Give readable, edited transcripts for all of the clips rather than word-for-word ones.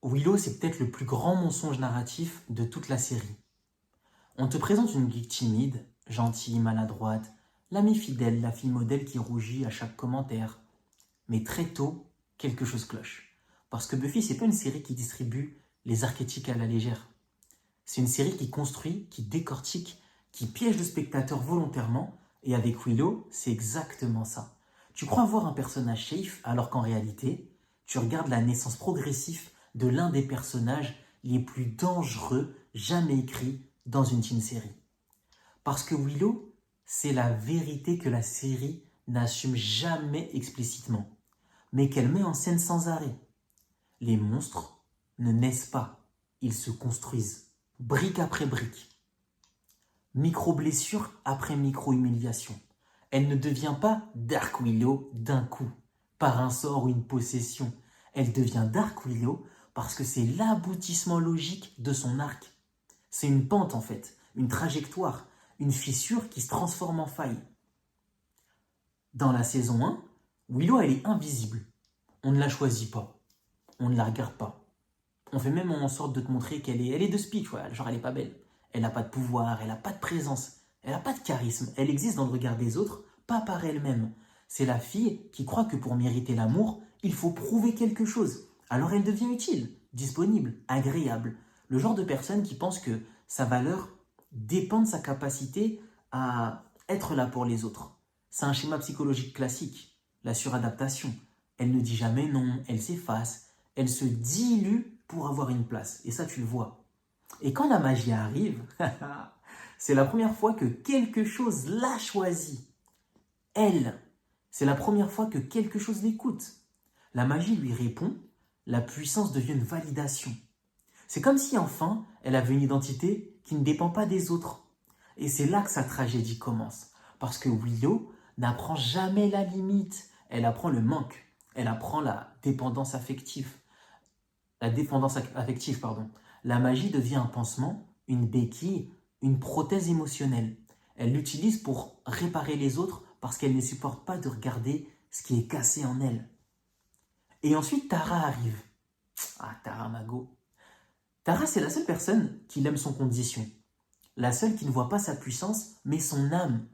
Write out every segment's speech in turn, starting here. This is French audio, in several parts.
Willow, c'est peut-être le plus grand mensonge narratif de toute la série. On te présente une geek timide, gentille, maladroite, l'amie fidèle, la fille modèle qui rougit à chaque commentaire. Mais très tôt, quelque chose cloche. Parce que Buffy, c'est pas une série qui distribue les archétypes à la légère. C'est une série qui construit, qui décortique, qui piège le spectateur volontairement, et avec Willow, c'est exactement ça. Tu crois voir un personnage safe, alors qu'en réalité, tu regardes la naissance progressive de l'un des personnages les plus dangereux jamais écrits dans une teen série. Parce que Willow, c'est la vérité que la série n'assume jamais explicitement, mais qu'elle met en scène sans arrêt. Les monstres ne naissent pas, ils se construisent, brique après brique. Micro-blessure après micro-humiliation. Elle ne devient pas Dark Willow d'un coup, par un sort ou une possession. Elle devient Dark Willow parce que c'est l'aboutissement logique de son arc. C'est une pente en fait, une trajectoire, une fissure qui se transforme en faille. Dans la saison 1, Willow elle est invisible. On ne la choisit pas, on ne la regarde pas. On fait même en sorte de te montrer qu'elle est de speech, ouais, genre elle est pas belle. Elle n'a pas de pouvoir, elle n'a pas de présence, elle n'a pas de charisme. Elle existe dans le regard des autres, pas par elle-même. C'est la fille qui croit que pour mériter l'amour, il faut prouver quelque chose. Alors elle devient utile, disponible, agréable. Le genre de personne qui pense que sa valeur dépend de sa capacité à être là pour les autres. C'est un schéma psychologique classique, la suradaptation. Elle ne dit jamais non, elle s'efface, elle se dilue pour avoir une place. Et ça, tu le vois. Et quand la magie arrive, c'est la première fois que quelque chose l'a choisi. Elle, c'est la première fois que quelque chose l'écoute. La magie lui répond, la puissance devient une validation. C'est comme si enfin, elle avait une identité qui ne dépend pas des autres. Et c'est là que sa tragédie commence. Parce que Willow n'apprend jamais la limite. Elle apprend le manque. Elle apprend la dépendance affective. La magie devient un pansement, une béquille, une prothèse émotionnelle. Elle l'utilise pour réparer les autres parce qu'elle ne supporte pas de regarder ce qui est cassé en elle. Et ensuite, Tara arrive. Ah, Tara Mago. Tara, c'est la seule personne qui l'aime sans condition. La seule qui ne voit pas sa puissance, mais son âme.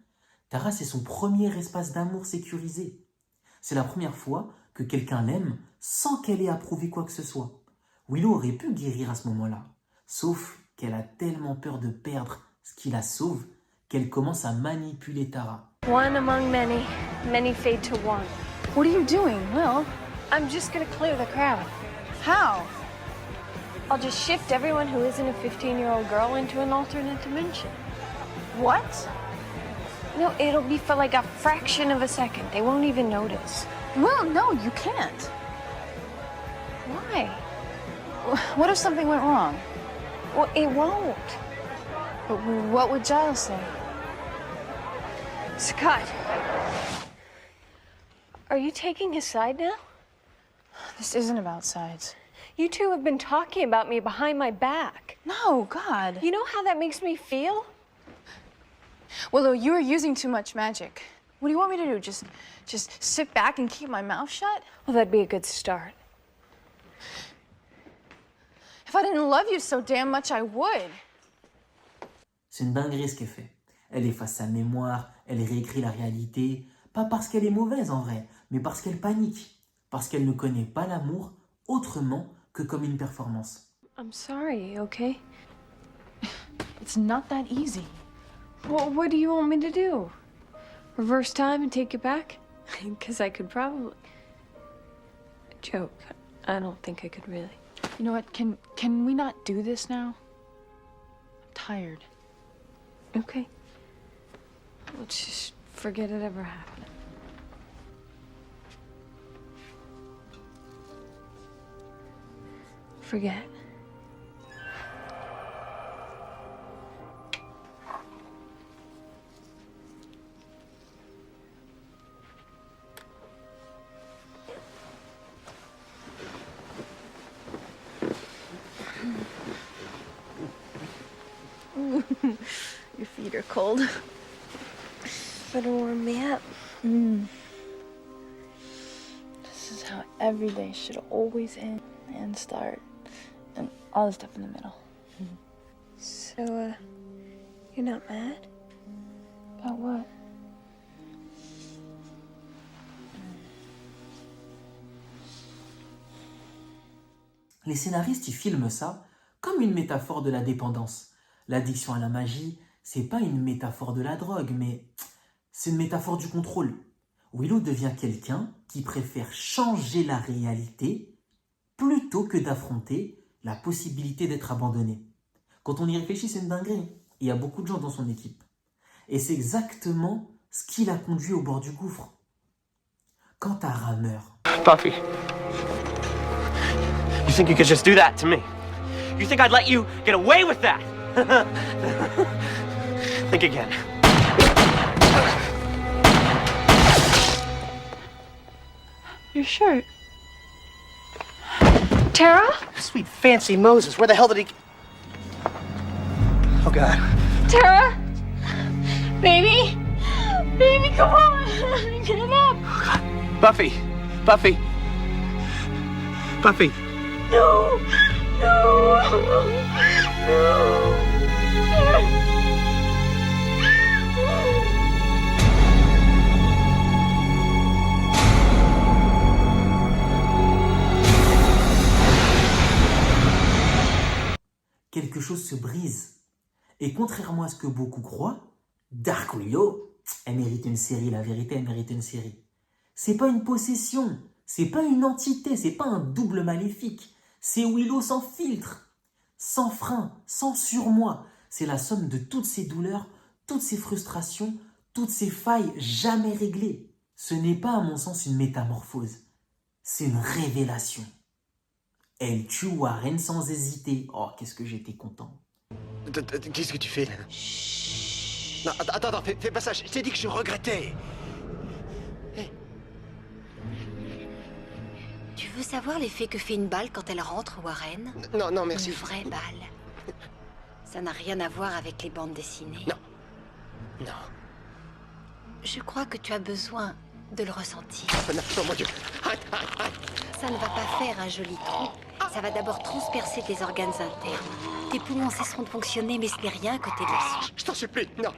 Tara, c'est son premier espace d'amour sécurisé. C'est la première fois que quelqu'un l'aime sans qu'elle ait approuvé quoi que ce soit. Willow aurait pu guérir à ce moment-là, sauf qu'elle a tellement peur de perdre ce qui la sauve qu'elle commence à manipuler Tara. One among many, many fade to one. What are you doing, Will? I'm just gonna clear the crowd. How? I'll just shift everyone who isn't a 15-year-old girl into an alternate dimension. What? No, it'll be for like a fraction of a second. They won't even notice. Will, no, you can't. Why? What if something went wrong? Well, it won't. But what would Giles say? Scott, are you taking his side now? This isn't about sides. You two have been talking about me behind my back. No, God. You know how that makes me feel? Willow, you are using too much magic. What do you want me to do? Just sit back and keep my mouth shut? Well, that'd be a good start. If I didn't love you so damn much, I would. C'est une dinguerie ce qu'elle fait. Elle efface sa mémoire, elle réécrit la réalité, pas parce qu'elle est mauvaise en vrai, mais parce qu'elle panique, parce qu'elle ne connaît pas l'amour autrement que comme une performance. I'm sorry, okay? It's not that easy. Well, what do you want me to do? Reverse time and take it back? Because I could probably... Joke. I don't think I could really. You know what? Can we not do this now? I'm tired. Okay. Let's just forget it ever happened. Forget. Your feet are cold. Better warm me up. This is how every day should always end and start. and all the stuff in the middle. So, you're not mad? About what? Les scénaristes, ils filment ça comme une métaphore de la dépendance. L'addiction à la magie, c'est pas une métaphore de la drogue, mais c'est une métaphore du contrôle. Willow devient quelqu'un qui préfère changer la réalité plutôt que d'affronter la possibilité d'être abandonné. Quand on y réfléchit, c'est une dinguerie. Il y a beaucoup de gens dans son équipe. Et c'est exactement ce qui l'a conduit au bord du gouffre. Quand Tara meurt, Buffy. You think you could just do that to me? You think I'd let you get away with that? Think again. Your shirt. Tara? Sweet fancy Moses, where the hell did he... Oh, God. Tara? Baby? Baby, come on! Get up! Buffy! Buffy! Buffy! No! No! No! quelque chose se brise. Et contrairement à ce que beaucoup croient, Dark Willow, elle mérite une série, la vérité, elle mérite une série. C'est pas une possession, c'est pas une entité, c'est pas un double maléfique. C'est Willow sans filtre, sans frein, sans surmoi. C'est la somme de toutes ses douleurs, toutes ses frustrations, toutes ses failles jamais réglées. Ce n'est pas, à mon sens, une métamorphose. C'est une révélation. Elle tue Warren sans hésiter. Oh, qu'est-ce que j'étais content. Qu'est-ce que tu fais là? Non, attends, fais pas ça. Je t'ai dit que je regrettais. Tu veux savoir l'effet que fait une balle quand elle rentre, Warren? Non, merci. Une vraie balle. Ça n'a rien à voir avec les bandes dessinées. Non. Je crois que tu as besoin de le ressentir. Non, mon Dieu. Arrête. Ça ne va pas faire un joli trou. Ça va d'abord transpercer tes organes internes. Tes poumons cesseront de fonctionner, mais ce n'est rien que tes leçons. Je t'en supplie, non.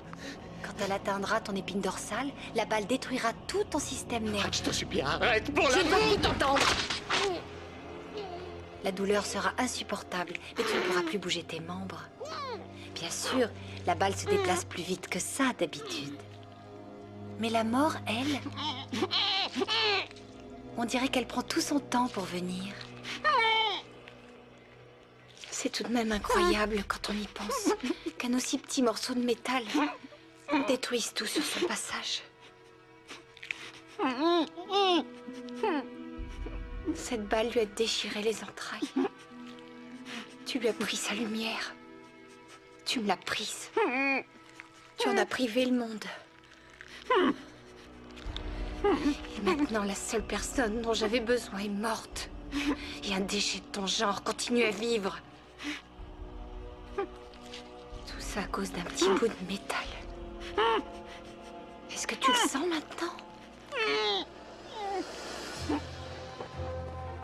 Quand elle atteindra ton épine dorsale, la balle détruira tout ton système nerveux. Je t'en supplie, arrête pour Je ne la... veux plus t'entendre. La douleur sera insupportable, mais tu ne pourras plus bouger tes membres. Bien sûr, la balle se déplace plus vite que ça d'habitude. Mais la mort, elle... On dirait qu'elle prend tout son temps pour venir. C'est tout de même incroyable quand on y pense, qu'un aussi petit morceau de métal détruise tout sur son passage. Cette balle lui a déchiré les entrailles. Tu lui as pris sa lumière. Tu me l'as prise. Tu en as privé le monde. Et maintenant, la seule personne dont j'avais besoin est morte. Et un déchet de ton genre continue à vivre. Tout ça à cause d'un petit bout de métal. Est-ce que tu le sens maintenant?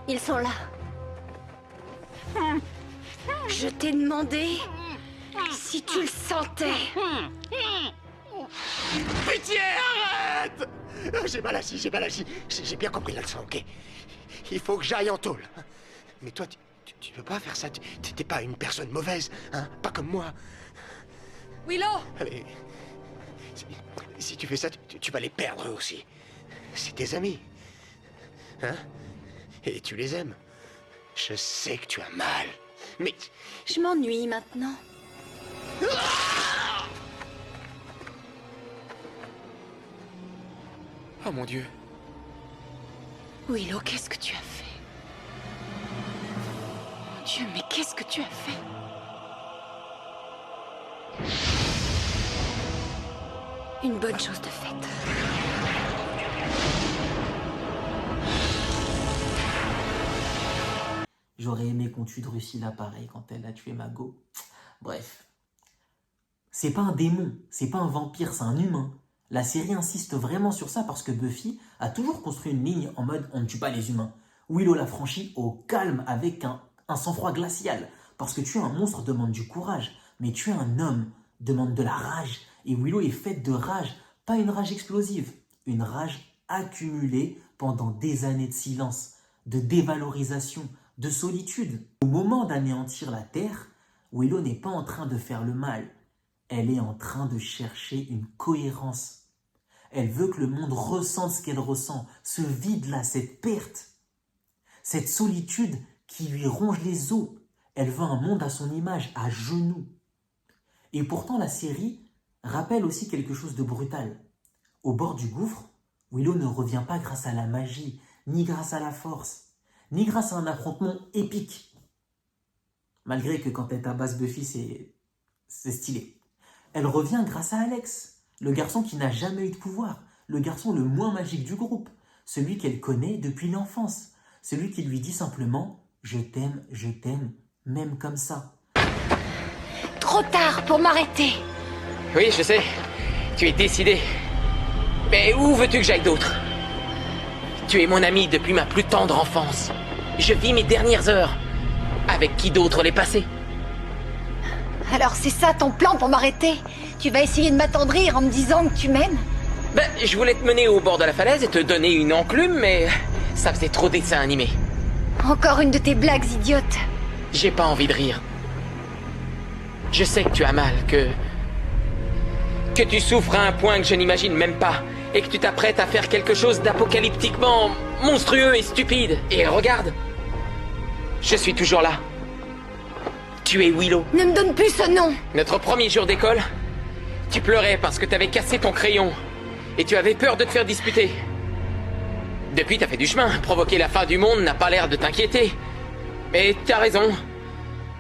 Ils sont là. Je t'ai demandé si tu le sentais. Pitié, arrête! J'ai mal agi. J'ai bien compris la leçon, ok? Il faut que j'aille en tôle. Mais toi, tu peux pas faire ça. T'es pas une personne mauvaise, hein? Pas comme moi. Willow! Allez. Si tu fais ça, tu vas les perdre eux aussi. C'est tes amis. Hein? Et tu les aimes. Je sais que tu as mal. Mais... Je m'ennuie maintenant. Oh mon Dieu. Willow, qu'est-ce que tu as fait? Mon Dieu, mais qu'est-ce que tu as fait? Une bonne chose de faite. J'aurais aimé qu'on tue Drusilla pareil quand elle a tué Mago. Bref. C'est pas un démon, c'est pas un vampire, c'est un humain. La série insiste vraiment sur ça parce que Buffy a toujours construit une ligne en mode on ne tue pas les humains. Willow l'a franchit au calme avec un un sang-froid glacial. Parce que tuer un monstre demande du courage, mais tuer un homme demande de la rage. Et Willow est faite de rage, pas une rage explosive, une rage accumulée pendant des années de silence, de dévalorisation, de solitude. Au moment d'anéantir la Terre, Willow n'est pas en train de faire le mal, elle est en train de chercher une cohérence. Elle veut que le monde ressente ce qu'elle ressent, ce vide-là, cette perte, cette solitude qui lui ronge les os. Elle veut un monde à son image, à genoux. Et pourtant, la série rappelle aussi quelque chose de brutal. Au bord du gouffre, Willow ne revient pas grâce à la magie, ni grâce à la force, ni grâce à un affrontement épique. Malgré que quand elle tabasse Buffy, c'est stylé. Elle revient grâce à Alex, le garçon qui n'a jamais eu de pouvoir, le garçon le moins magique du groupe, celui qu'elle connaît depuis l'enfance, celui qui lui dit simplement « je t'aime, même comme ça ». Trop tard pour m'arrêter. Oui, je sais. Tu es décidé. Mais où veux-tu que j'aille d'autre? Tu es mon ami depuis ma plus tendre enfance. Je vis mes dernières heures. Avec qui d'autre les passer? Alors c'est ça ton plan pour m'arrêter? Tu vas essayer de m'attendrir en me disant que tu m'aimes? Ben, je voulais te mener au bord de la falaise et te donner une enclume, mais ça faisait trop dessin animé. Encore une de tes blagues idiotes. J'ai pas envie de rire. Je sais que tu as mal, que tu souffres à un point que je n'imagine même pas, et que tu t'apprêtes à faire quelque chose d'apocalyptiquement monstrueux et stupide. Et regarde, je suis toujours là. Tu es Willow. Ne me donne plus ce nom. Notre premier jour d'école, tu pleurais parce que t'avais cassé ton crayon, et tu avais peur de te faire disputer. Depuis, t'as fait du chemin. Provoquer la fin du monde n'a pas l'air de t'inquiéter. Mais t'as raison.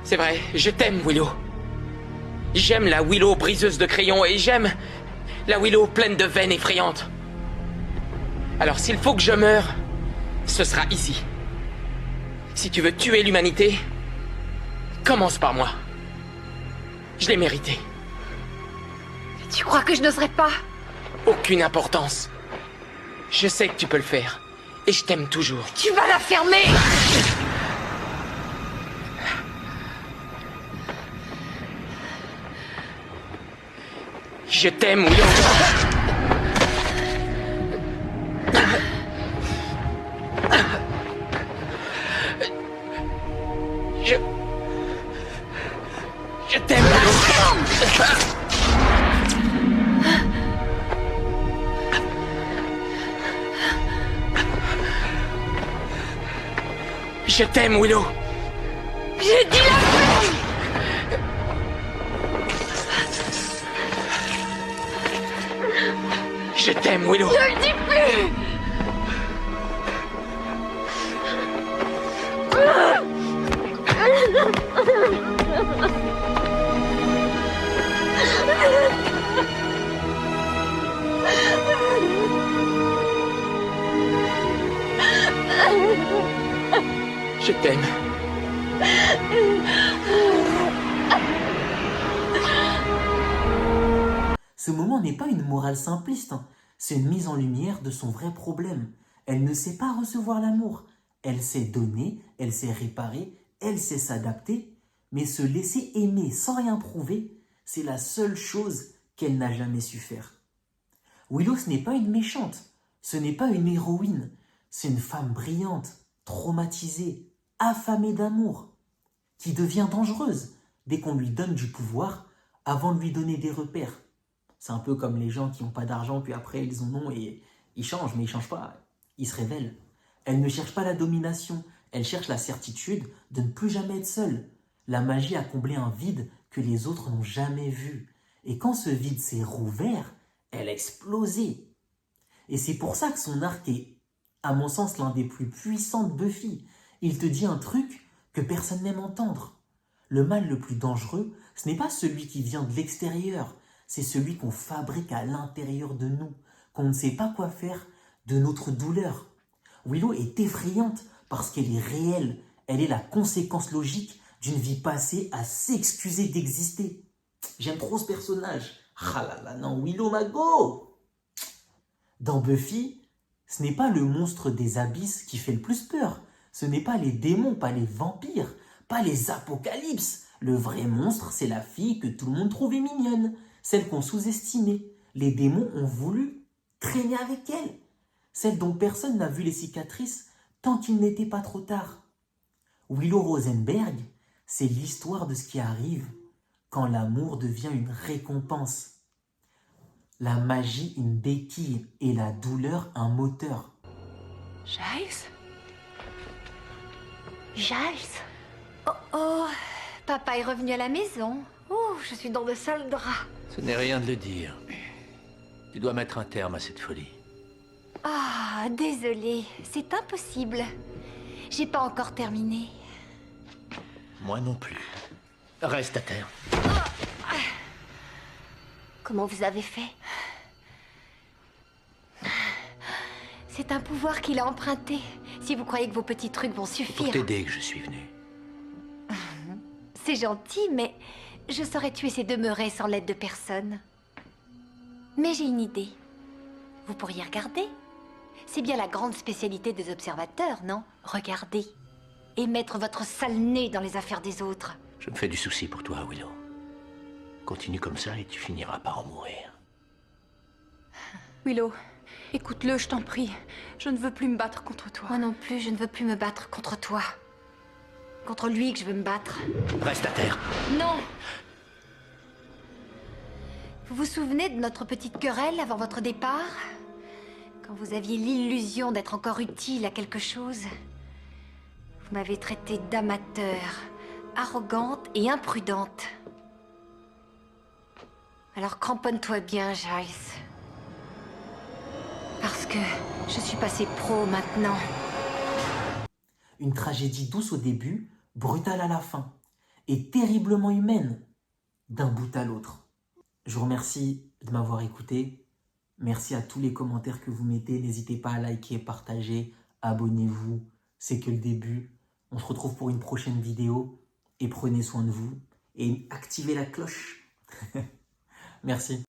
C'est vrai, je t'aime, Willow. J'aime la Willow briseuse de crayons et j'aime la Willow pleine de veines effrayantes. Alors s'il faut que je meure, ce sera ici. Si tu veux tuer l'humanité, commence par moi. Je l'ai mérité. Tu crois que je n'oserais pas? Aucune importance. Je sais que tu peux le faire. Et je t'aime toujours. Tu vas la fermer! Je t'aime, Willow. Je t'aime, Willow. Je t'aime, Willow. J'ai dit la ferme! Je t'aime, Willow. Je le dis plus! Je t'aime. Ce moment n'est pas une morale simpliste, hein. C'est une mise en lumière de son vrai problème. Elle ne sait pas recevoir l'amour. Elle sait donner, elle sait réparer, elle sait s'adapter, mais se laisser aimer sans rien prouver, c'est la seule chose qu'elle n'a jamais su faire. Willow, ce n'est pas une méchante, ce n'est pas une héroïne, c'est une femme brillante, traumatisée, affamée d'amour, qui devient dangereuse dès qu'on lui donne du pouvoir avant de lui donner des repères. C'est un peu comme les gens qui n'ont pas d'argent, puis après ils en ont et ils changent, mais ils ne changent pas, ils se révèlent. Elle ne cherche pas la domination, elle cherche la certitude de ne plus jamais être seule. La magie a comblé un vide que les autres n'ont jamais vu. Et quand ce vide s'est rouvert, elle a explosé. Et c'est pour ça que son arc est, à mon sens, l'un des plus puissants de Buffy. Il te dit un truc que personne n'aime entendre. Le mal le plus dangereux, ce n'est pas celui qui vient de l'extérieur, c'est celui qu'on fabrique à l'intérieur de nous, qu'on ne sait pas quoi faire de notre douleur. Willow est effrayante parce qu'elle est réelle, elle est la conséquence logique d'une vie passée à s'excuser d'exister. J'aime trop ce personnage. Ah là là, non, Willow Mago! Dans Buffy, ce n'est pas le monstre des abysses qui fait le plus peur. Ce n'est pas les démons, pas les vampires, pas les apocalypses. Le vrai monstre, c'est la fille que tout le monde trouvait mignonne, celle qu'on sous-estimait. Les démons ont voulu traîner avec elle, celle dont personne n'a vu les cicatrices tant qu'il n'était pas trop tard. Willow Rosenberg, c'est l'histoire de ce qui arrive quand l'amour devient une récompense. La magie une béquille et la douleur un moteur. Giles? Giles? Oh oh, papa est revenu à la maison. Oh, je suis dans de sales draps. Ce n'est rien de le dire. Tu dois mettre un terme à cette folie. Ah, désolée, c'est impossible. J'ai pas encore terminé. Moi non plus. Reste à terre. Comment vous avez fait? C'est un pouvoir qu'il a emprunté. Si vous croyez que vos petits trucs vont C'est pour suffire... t'aider que je suis venu. C'est gentil, mais je saurais tuer ces demeurés sans l'aide de personne. Mais j'ai une idée. Vous pourriez regarder. C'est bien la grande spécialité des observateurs, non? Regardez. Et mettre votre sale nez dans les affaires des autres. Je me fais du souci pour toi, Willow. Continue comme ça et tu finiras par en mourir. Willow, écoute-le, je t'en prie. Je ne veux plus me battre contre toi. Moi non plus, je ne veux plus me battre contre toi. Contre lui que je veux me battre. Reste à terre. Non! Vous vous souvenez de notre petite querelle avant votre départ? Quand vous aviez l'illusion d'être encore utile à quelque chose? Vous m'avez traitée d'amateur, arrogante et imprudente. Alors cramponne-toi bien, Giles. Parce que je suis passée pro maintenant. Une tragédie douce au début, brutale à la fin, et terriblement humaine d'un bout à l'autre. Je vous remercie de m'avoir écouté. Merci à tous les commentaires que vous mettez. N'hésitez pas à liker, partager, abonnez-vous. C'est que le début. On se retrouve pour une prochaine vidéo. Et prenez soin de vous. Et activez la cloche. Merci.